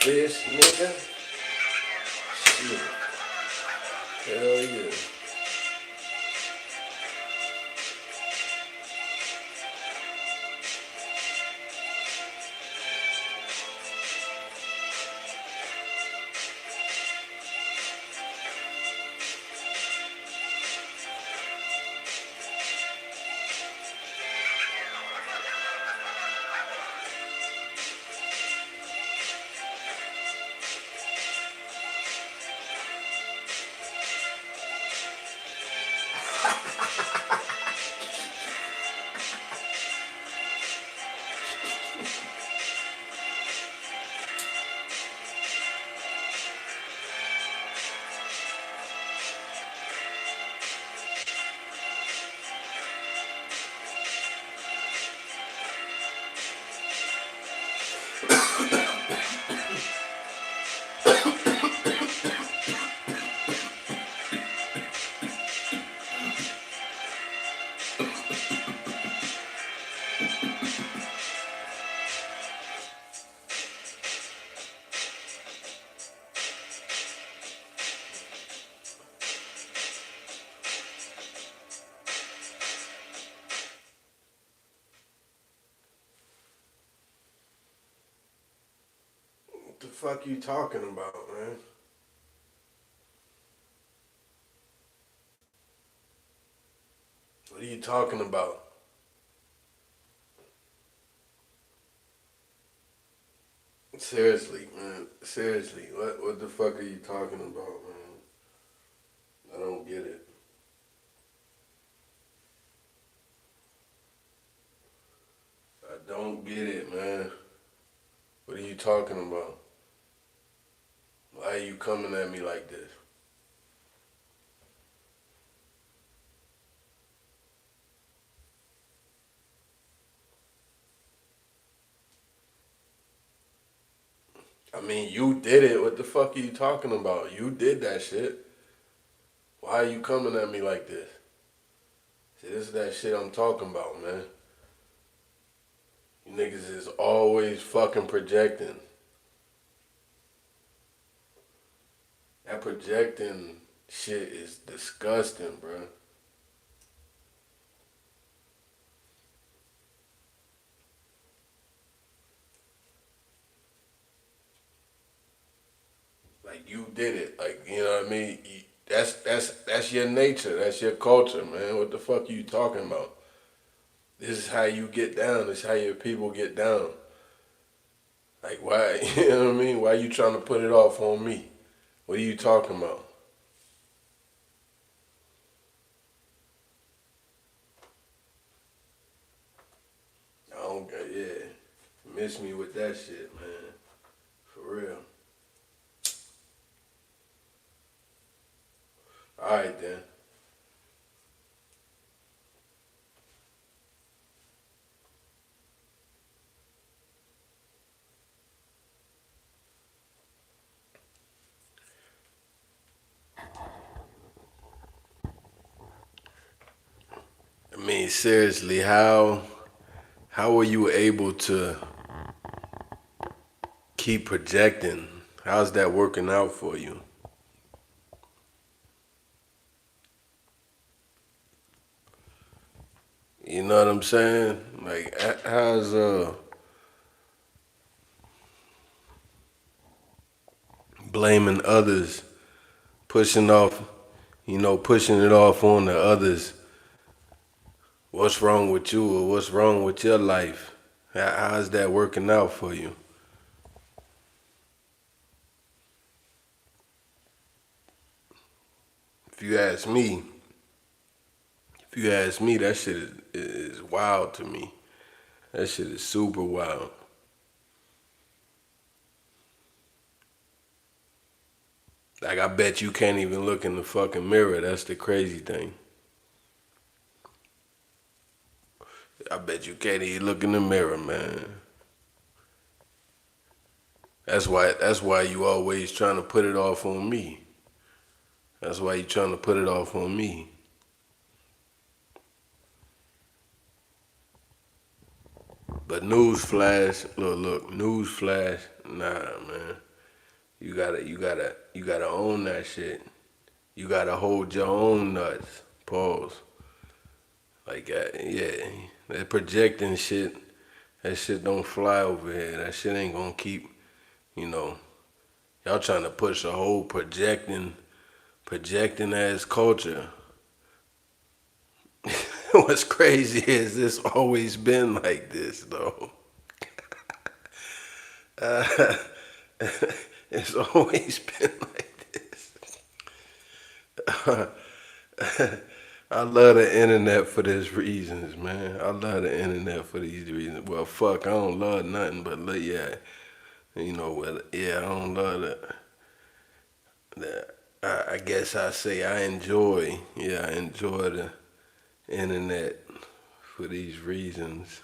Bitch, nigga. Shit. Hell yeah. What the fuck you talking about, man? What are you talking about? Seriously, man. Seriously, what the fuck are you talking about, man? I don't get it. I don't get it, man. What are you talking about? Why are you coming at me like this? I mean, you did it. What the fuck are you talking about? You did that shit. Why are you coming at me like this? See, this is that shit I'm talking about, man. You niggas is always fucking projecting. That projecting shit is disgusting, bro. Like you did it. Like, you know what I mean? That's your nature. That's your culture, man. What the fuck are you talking about? This is how you get down. This is how your people get down. Like why? You know what I mean? Why you trying to put it off on me? What are you talking about? I don't get yeah. Miss me with that shit, man. For real. All right then. I mean, seriously, how were you able to keep projecting? How's that working out for you? You know what I'm saying? Like, how's blaming others, pushing off, pushing it off on the others? What's wrong with you or what's wrong with your life? How's that working out for you? If you ask me, that shit is wild to me. That shit is super wild. Like, I bet you can't even look in the fucking mirror. That's the crazy thing. I bet you can't even look in the mirror, man. That's why you always trying to put it off on me. That's why you trying to put it off on me. But news flash, look, news flash, nah, man. You gotta own that shit. You gotta hold your own nuts. Pause. Like, yeah, that projecting shit, that shit don't fly over here. That shit ain't gonna keep, you know, y'all trying to push a whole projecting ass culture. What's crazy is this always been like this, though. Uh, it's always been like this. I love the internet for these reasons, man. I love the internet for these reasons. Well, fuck, I don't love nothing, but yeah, I don't love that. I guess I say I enjoy the internet for these reasons.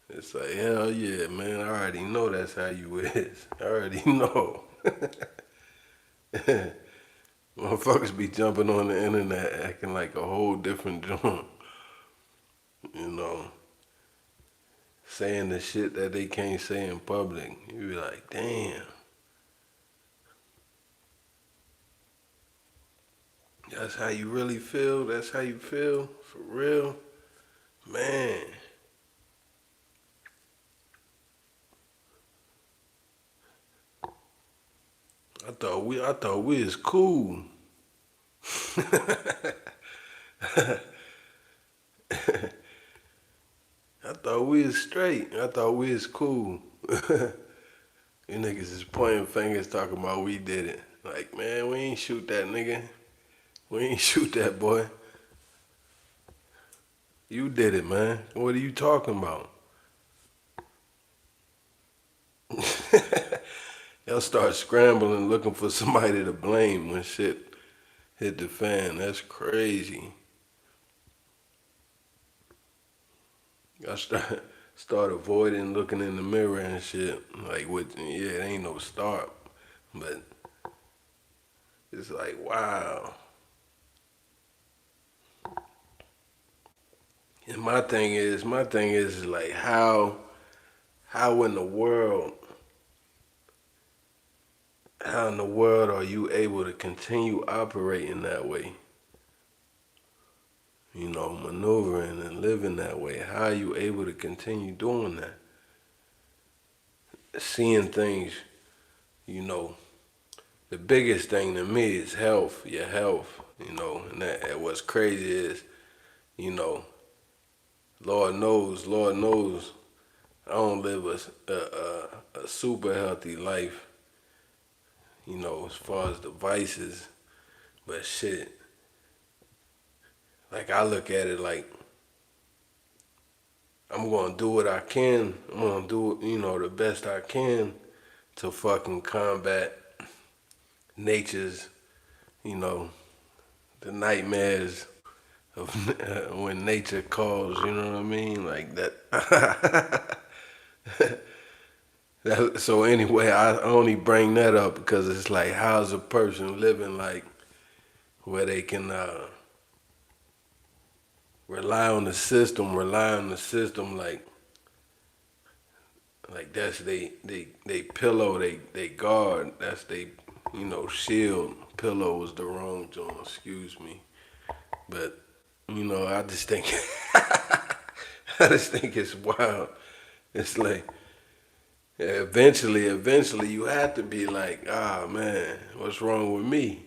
It's like, hell yeah, man, I already know that's how you is. I already know. Motherfuckers be jumping on the internet acting like a whole different joint. You know, saying the shit that they can't say in public. You be like, damn. That's how you really feel? That's how you feel? For real? Man. I thought we was cool. I thought we was straight. I thought we was cool. You niggas is pointing fingers talking about we did it. Like, man, we ain't shoot that nigga. We ain't shoot that boy. You did it, man. What are you talking about? Y'all start scrambling looking for somebody to blame when shit hit the fan. That's crazy. I start avoiding looking in the mirror and shit. Like, it ain't no start. But it's like, wow. And my thing is like, how in the world, are you able to continue operating that way? You know, maneuvering and living that way. How are you able to continue doing that? Seeing things, you know, the biggest thing to me is health, your health, you know, and what's crazy is, you know, Lord knows, I don't live a super healthy life, you know, as far as the vices, but shit, like I look at it like, I'm gonna do what I can, I'm gonna do, you know, the best I can to fucking combat nature's, you know, the nightmares of when nature calls, you know what I mean? Like that. So anyway, I only bring that up because it's like, how's a person living like where they can rely on the system like that's they pillow, they guard, that's they, you know, shield. Pillow was the wrong joint, excuse me. But, you know, I just think it's wild. It's like, eventually you have to be like, man, what's wrong with me?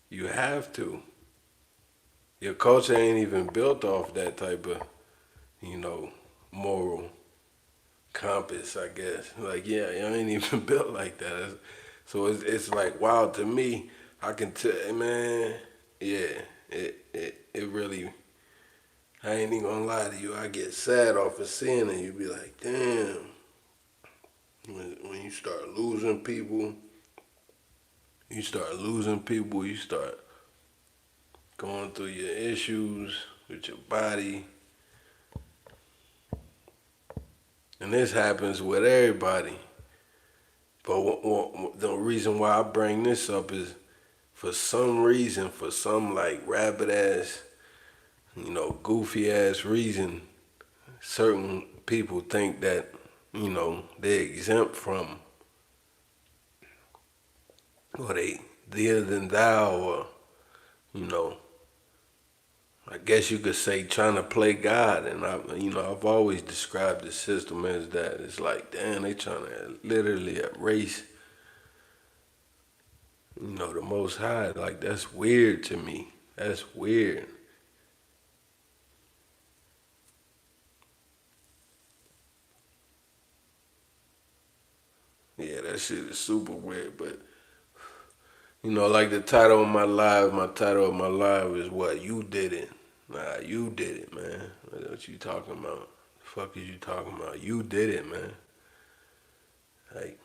You have to. Your culture ain't even built off that type of, you know, moral compass, I guess. Like, yeah, you ain't even built like that. So it's like, wow, to me, I can tell, man, yeah, it really, I ain't even gonna lie to you, I get sad off of seeing it. You be like, damn. When you start losing people, you start going through your issues with your body. And this happens with everybody. But the reason why I bring this up is for some reason, for some like rabbit ass, you know, goofy ass reason, certain people think that, you know, they're exempt from or they thee than thou, or, you know, I guess you could say trying to play God. And I've always described the system as that. It's like, damn, they trying to literally erase, the Most High. Like, that's weird to me. That's weird. Yeah, that shit is super weird. But, like the title of my title of my live is what? You did it. Nah, you did it, man. What you talking about? The fuck is you talking about? You did it, man. Like,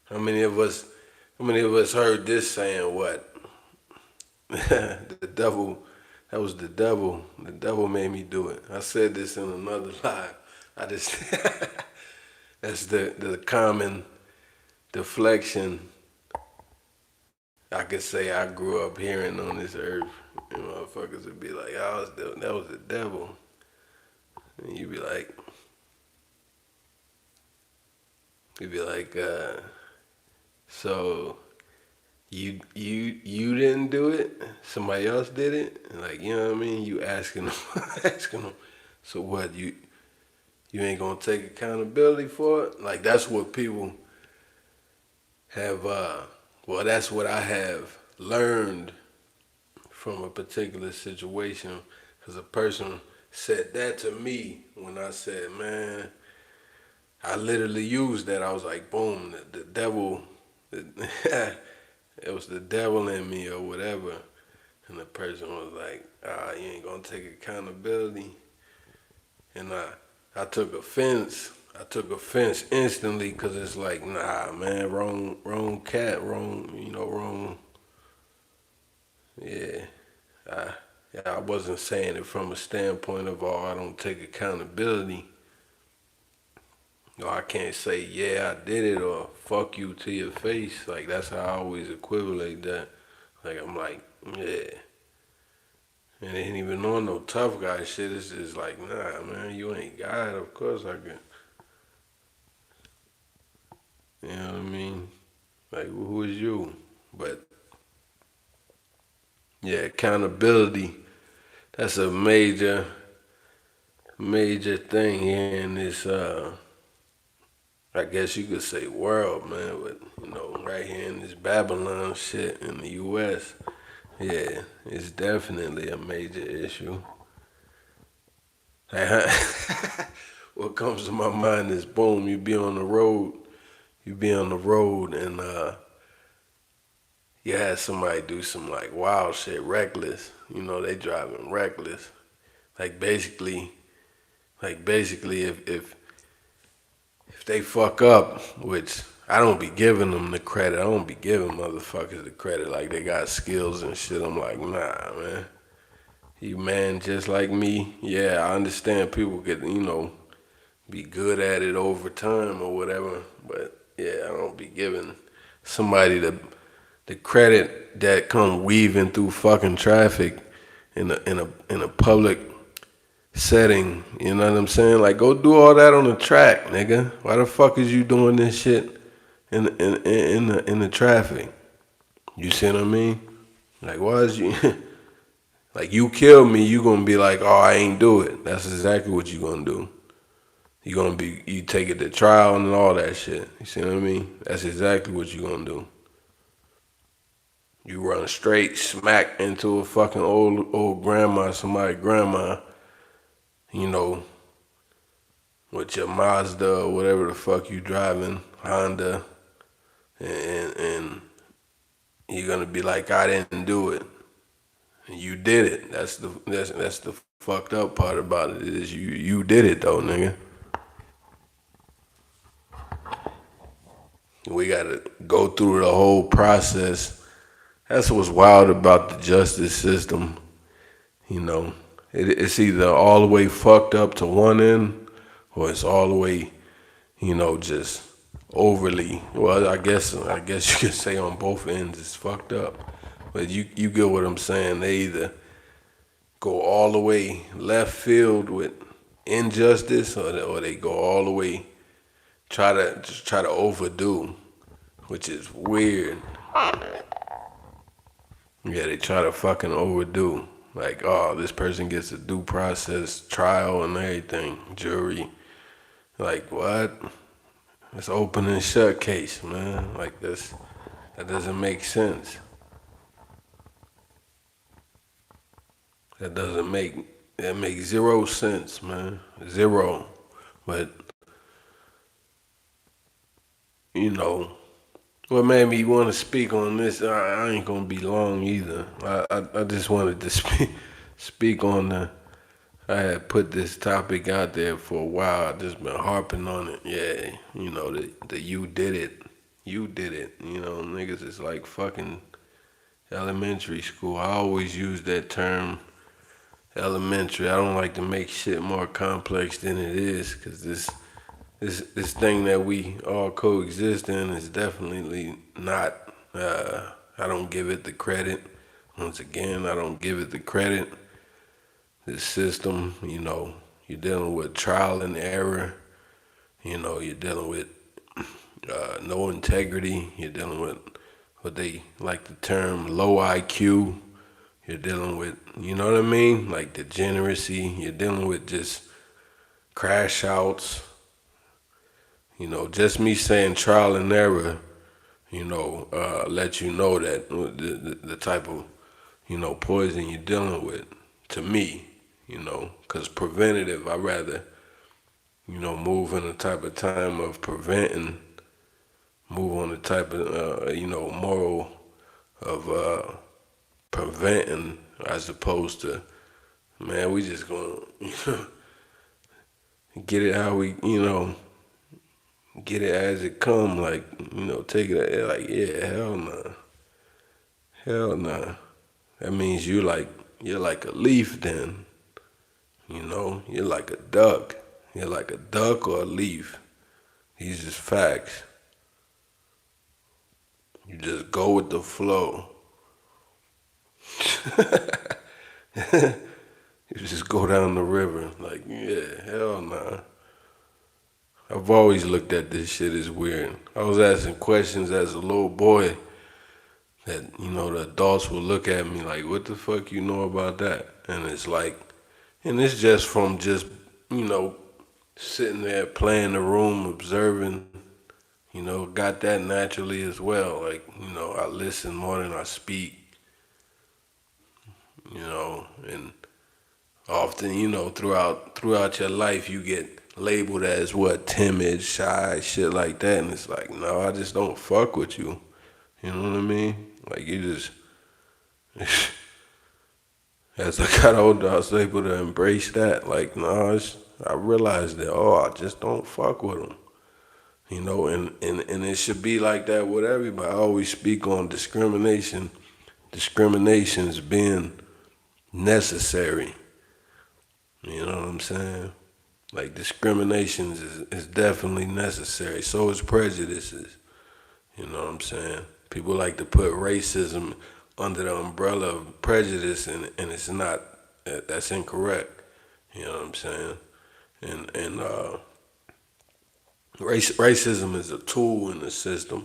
how many of us heard this saying, what? The devil, that was the devil. The devil made me do it. I said this in another live. I just, that's the common deflection I could say I grew up hearing on this earth. And motherfuckers would be like, oh, that was the devil. And you'd be like, so you didn't do it? Somebody else did it? And like, you know what I mean? You asking them, asking them, so what, you ain't gonna take accountability for it? Like, that's what people have, well, that's what I have learned from a particular situation, because a person said that to me when I said, man, I literally used that. I was like, boom, the devil, it was the devil in me or whatever. And the person was like, you ain't gonna take accountability. And I took offense. I took offense instantly, because it's like, nah, man, wrong cat, wrong. Yeah, I wasn't saying it from a standpoint of, I don't take accountability. I can't say, yeah, I did it, or fuck you to your face. Like, that's how I always equivalent that. Like, I'm like, yeah. And it ain't even on no tough guy shit. It's just like, nah, man, you ain't God. Of course I can. You know what I mean? Like, who is you? But, yeah, accountability, that's a major thing here in this, I guess you could say world, man. But, right here in this Babylon shit in the U.S., yeah, it's definitely a major issue. What comes to my mind is, boom, you be on the road, and you had somebody do some like wild shit, reckless. They driving reckless. Like basically, if they fuck up, which I don't be giving them the credit. I don't be giving motherfuckers the credit like they got skills and shit. I'm like, nah, man. You man just like me. Yeah, I understand people get, be good at it over time or whatever. But yeah, I don't be giving somebody the credit that come weaving through fucking traffic in a public setting. You know what I'm saying? Like, go do all that on the track, nigga. Why the fuck is you doing this shit in the traffic? You see what I mean? Like, why is you like, you kill me, you gonna be like, oh, I ain't do it. That's exactly what you gonna do. You take it to trial and all that shit. You see what I mean? That's exactly what you gonna do. You run straight smack into a fucking old grandma, somebody's grandma, with your Mazda or whatever the fuck you driving, Honda, and you're gonna be like, I didn't do it. And you did it. That's the fucked up part about it, is you did it though, nigga. We gotta go through the whole process. That's what's wild about the justice system. It's either all the way fucked up to one end, or it's all the way, just overly. Well, I guess you could say on both ends it's fucked up. But you get what I'm saying. They either go all the way left field with injustice, or they go all the way try to overdo, which is weird. Yeah, they try to fucking overdo. Like, oh, this person gets a due process trial and everything, jury. Like, what? It's open and shut case, man. Like this, that doesn't make sense. That doesn't make that makes zero sense, man. Zero. But you know, what made me want to speak on this? I ain't gonna be long either. I just wanted to speak on the. I had put this topic out there for a while. I just been harping on it. Yeah, you know the you did it. You did it. You know, niggas is like fucking elementary school. I always use that term, elementary. I don't like to make shit more complex than it is, cause this thing that we all coexist in is definitely not. I don't give it the credit. Once again, I don't give it the credit. This system, you know, you're dealing with trial and error. You know, you're dealing with no integrity. You're dealing with what they like the term low IQ. You're dealing with, you know what I mean? Like degeneracy. You're dealing with just crash outs. You know, just me saying trial and error, you know, let you know that the type of, you know, poison you're dealing with, to me, you know, because preventative, I rather, you know, move in a type of time of preventing, move on the type of, you know, moral of preventing as opposed to, man, we just gonna, you know, get it how we, you know, get it as it come, like, you know, take it like, yeah, hell nah. Hell nah. That means you're like a leaf then. You know, you're like a duck. You're like a duck or a leaf. These is facts. You just go with the flow. You just go down the river. Like, yeah, hell nah. I've always looked at this shit as weird. I was asking questions as a little boy that, you know, the adults will look at me like, what the fuck you know about that? And it's like, and it's just from just, you know, sitting there playing the room, observing, you know, got that naturally as well. Like, you know, I listen more than I speak, you know, and often, you know, throughout your life you get labeled as what, timid, shy, shit like that. And it's like, no, I just don't fuck with you. You know what I mean? Like you just as I got older, I was able to embrace that. Like, no, I realized that, oh, I just don't fuck with them. You know, and it should be like that with everybody. I always speak on discrimination, discriminations being necessary. You know what I'm saying? Like, discriminations is definitely necessary. So is prejudices. You know what I'm saying? People like to put racism under the umbrella of prejudice, and it's not. That's incorrect. You know what I'm saying? And racism is a tool in the system.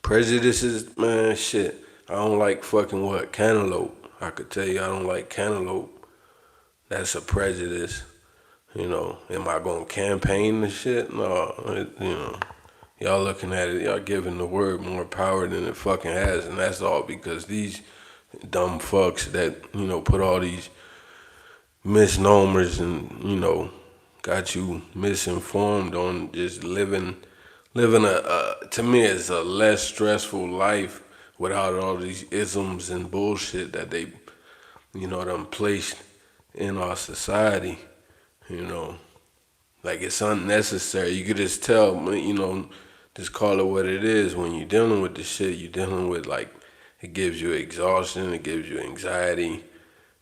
Prejudice is, man, shit. I don't like fucking what? Cantaloupe. I could tell you I don't like cantaloupe. That's a prejudice. You know, am I gonna campaign the shit? No, you know. Y'all looking at it, y'all giving the word more power than it fucking has, and that's all because these dumb fucks that, you know, put all these misnomers and, you know, got you misinformed on just living to me it's a less stressful life without all these isms and bullshit that they, you know, done placed in our society, you know. Like it's unnecessary. You could just tell, you know, just call it what it is. When you're dealing with the shit, you're dealing with like, it gives you exhaustion, it gives you anxiety.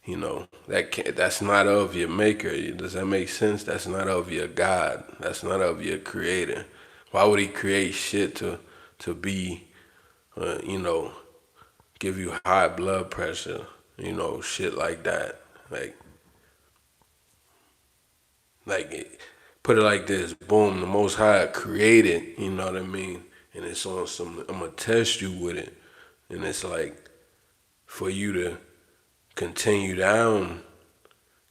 You know, that's not of your maker. Does that make sense? That's not of your God. That's not of your creator. Why would he create shit to be, you know, give you high blood pressure, you know, shit like that. Put it like this, boom, the Most High created, you know what I mean? And it's on some, I'm gonna test you with it. And it's like, for you to continue down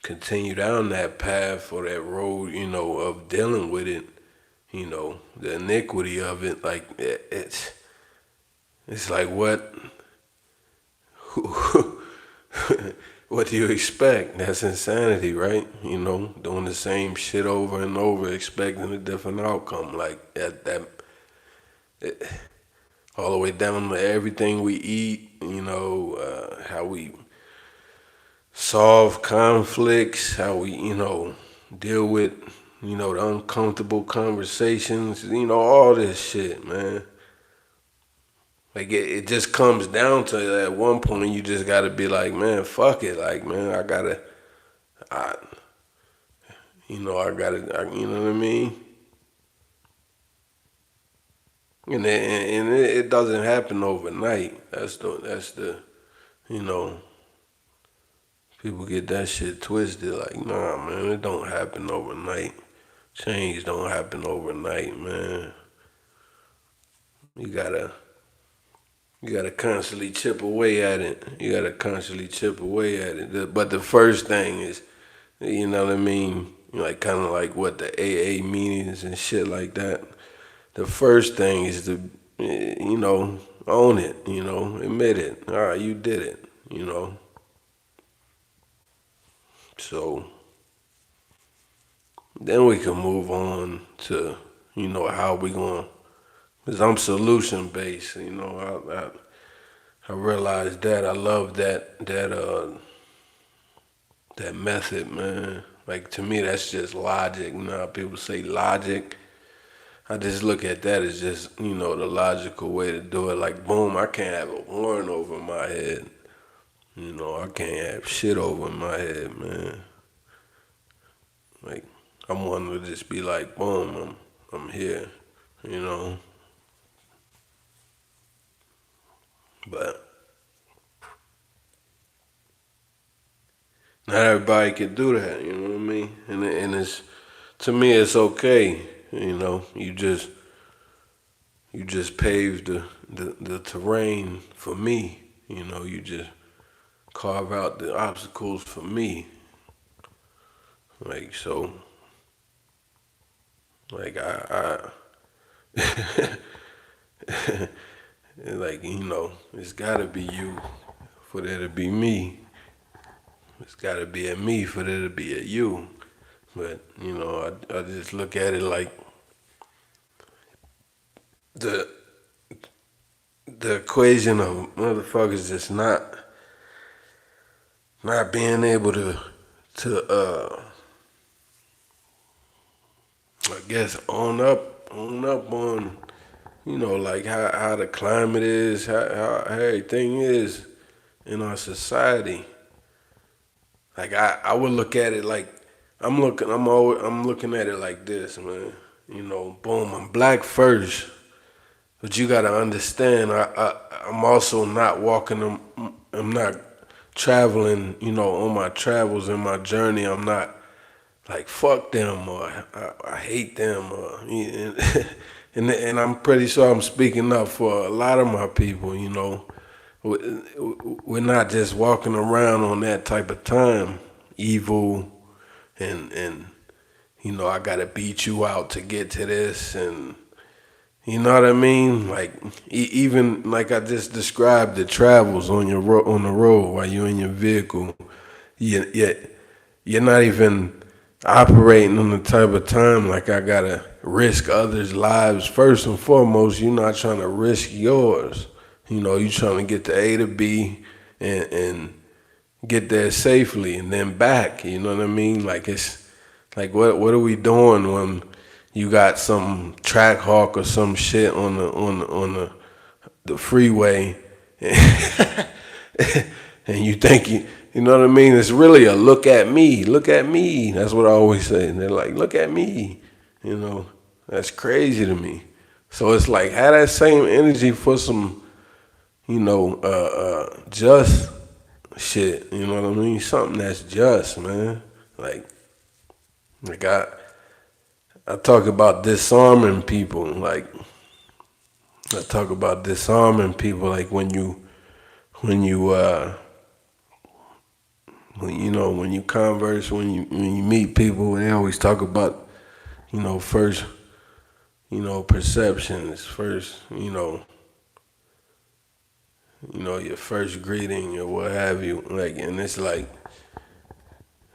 that path or that road, of dealing with it, the iniquity of it, like it's like what what do you expect? That's insanity, right? Doing the same shit over and over, expecting a different outcome, like that all the way down to everything we eat, how we solve conflicts, how we, deal with, the uncomfortable conversations, all this shit, man. Like it just comes down to that at one point you just gotta be like, man, fuck it. Like, man, I gotta, you know what I mean? And it doesn't happen overnight. That's the, you know, people get that shit twisted. Like, nah, man, it don't happen overnight. Change don't happen overnight, man. You gotta constantly chip away at it. You gotta constantly chip away at it. But the first thing is, you know what I mean? Like kind of like what the AA meetings and shit like that. The first thing is to, own it. Admit it. All right, you did it. So then we can move on to, how we gonna. Cause I'm solution based. I realized that I love that method, man. Like to me, that's just logic. People say logic. I just look at that as just, the logical way to do it. Like, boom, I can't have a warrant over my head. I can't have shit over my head, man. Like, I'm one to just be like, boom, I'm here, But not everybody can do that, you know what I mean? And it's, to me, it's okay, You just paved the terrain for me, You just carve out the obstacles for me. Like, so, like I like, it's gotta be you for there to be me. It's gotta be a me for there to be a you. But, I just look at it like the equation of motherfuckers just not being able to I guess own up on, like how the climate is, how everything is in our society. Like I would look at it like I'm looking at it like this, man. Boom, I'm black first, but you gotta understand, I'm also not walking. I'm not traveling. On my travels and my journey, I'm not like fuck them or I hate them or and I'm pretty sure I'm speaking up for a lot of my people. We're not just walking around on that type of time, evil and I gotta beat you out to get to this, and you know what I mean? Like even like I just described the travels on on the road while you're in your vehicle, you're not even operating on the type of time like I gotta risk others' lives first and foremost. You're not trying to risk yours. You're trying to get to A to B and get there safely and then back. You know what I mean? Like it's like what are we doing when you got some track hawk or some shit on the freeway and you think you know what I mean? It's really a look at me. That's what I always say. And they're like, look at me. That's crazy to me. So it's like, have that same energy for some, just shit. You know what I mean? Something that's just, man. Like I talk about disarming people. Like, I talk about disarming people. Like when you when you when you converse, when you meet people, they always talk about, first, perceptions, first, your first greeting or what have you. Like, and it's like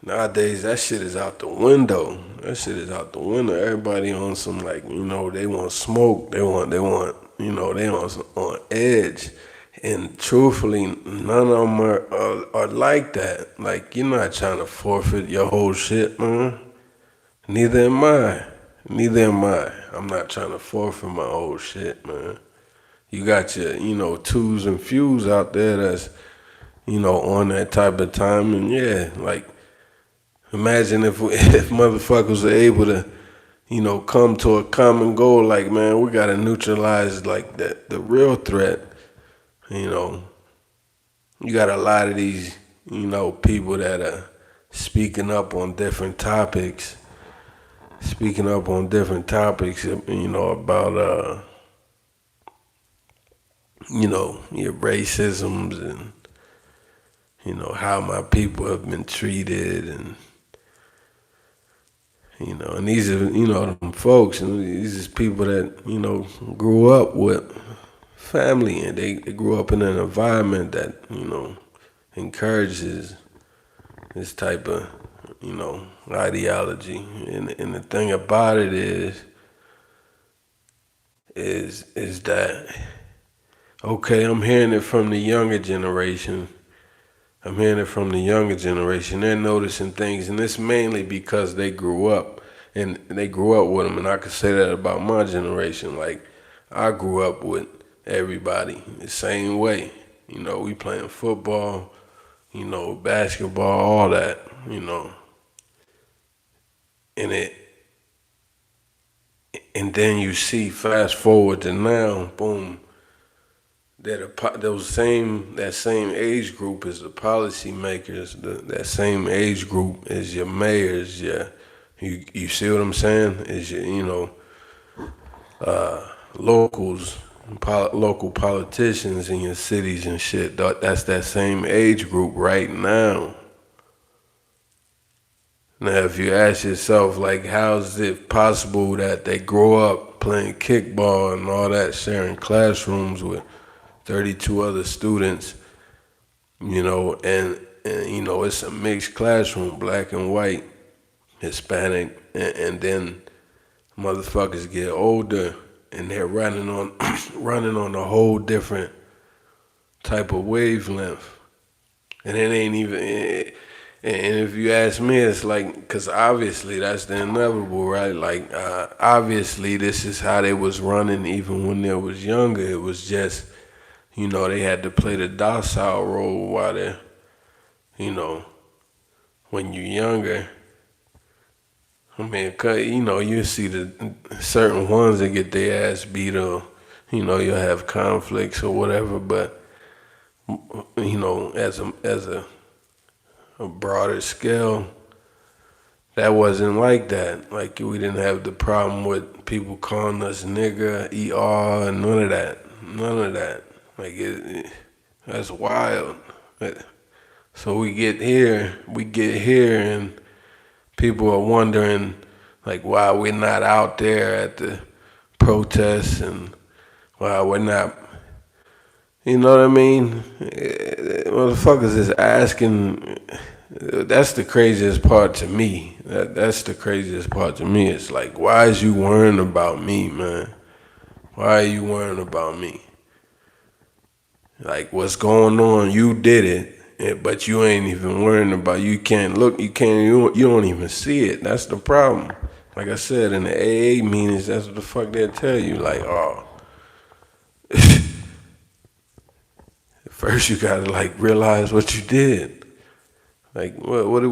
nowadays that shit is out the window. That shit is out the window. Everybody on some, like, they want smoke. They want, they on edge. And truthfully, none of them are like that. Like, you're not trying to forfeit your whole shit, man. Neither am I. Neither am I. I'm not trying to forfeit my whole shit, man. You got your, twos and fews out there that's, on that type of time. And yeah, like, imagine if if motherfuckers are able to, come to a common goal. Like, man, we gotta neutralize like the real threat. You got a lot of these, people that are speaking up on different topics. About your racisms and how my people have been treated, and these are them folks, and these is people that grew up with family, and they grew up in an environment that encourages this type of ideology, and the thing about it is that, okay, I'm hearing it from the younger generation. They're noticing things, and it's mainly because they grew up with them. And I could say that about my generation. Like, I grew up with everybody the same way. We playing football, basketball, all that, and then you see, fast forward to now, boom. That same age group is the policymakers. That same age group is your mayors. You see what I'm saying? Is your locals, local politicians in your cities and shit. That's that same age group right now. Now, if you ask yourself, like, how is it possible that they grow up playing kickball and all that, sharing classrooms with 32 other students, and it's a mixed classroom, black and white, Hispanic, and then motherfuckers get older and they're running on running on a whole different type of wavelength, and it ain't even. And if you ask me, it's like, because obviously that's the inevitable, right? Like, obviously this is how they was running even when they was younger. It was just, they had to play the docile role while they're, when you're younger. I mean, you see the certain ones that get their ass beat, or, you'll have conflicts or whatever, but, as a broader scale, that wasn't like that. Like, we didn't have the problem with people calling us nigga, ER, and none of that. Like, that's wild. So we get here, and people are wondering, like, why we're not out there at the protests, and why we're not, you know what I mean? Motherfuckers is asking. That's the craziest part to me. That's the craziest part to me. It's like, why is you worrying about me, man? Why are you worrying about me? Like, what's going on? You did it, but you ain't even worrying about. You can't look. You don't even see it. That's the problem. Like I said, in the AA meetings, that's what the fuck they'll tell you. Like, oh. First, you gotta, like, realize what you did. Like, what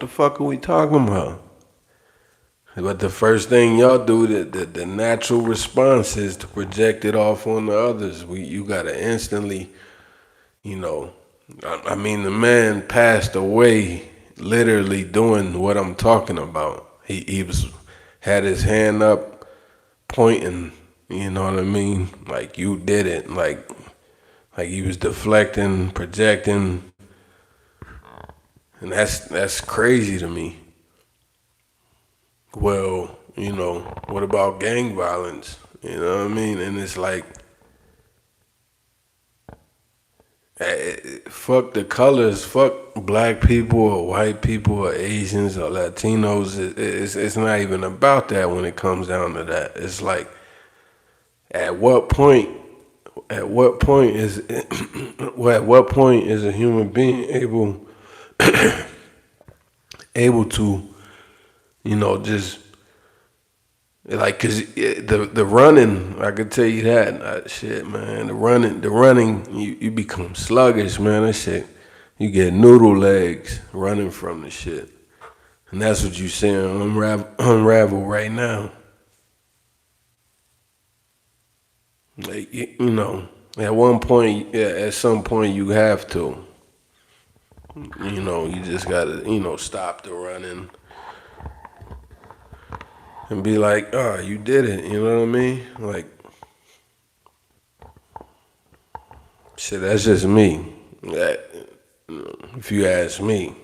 the fuck are we talking about? But the first thing y'all do, the natural response is to project it off on the others. You gotta instantly, I mean, the man passed away literally doing what I'm talking about. He had his hand up, pointing. You know what I mean? Like, you did it. Like Like he was deflecting, projecting, and that's crazy to me. Well, what about gang violence? You know what I mean? And it's like, fuck the colors, fuck black people or white people or Asians or Latinos. It's not even about that when it comes down to that. It's like, at what point is at what point is a human being able to, just like, cause the running, I could tell you that shit, man. The running, you become sluggish, man. That shit, you get noodle legs running from the shit, and that's what you seeing unravel right now. Like, at one point, yeah, at some point, you have to, you just gotta, stop the running and be like, oh, you did it. You know what I mean? Like, shit, that's just me. That, if you ask me.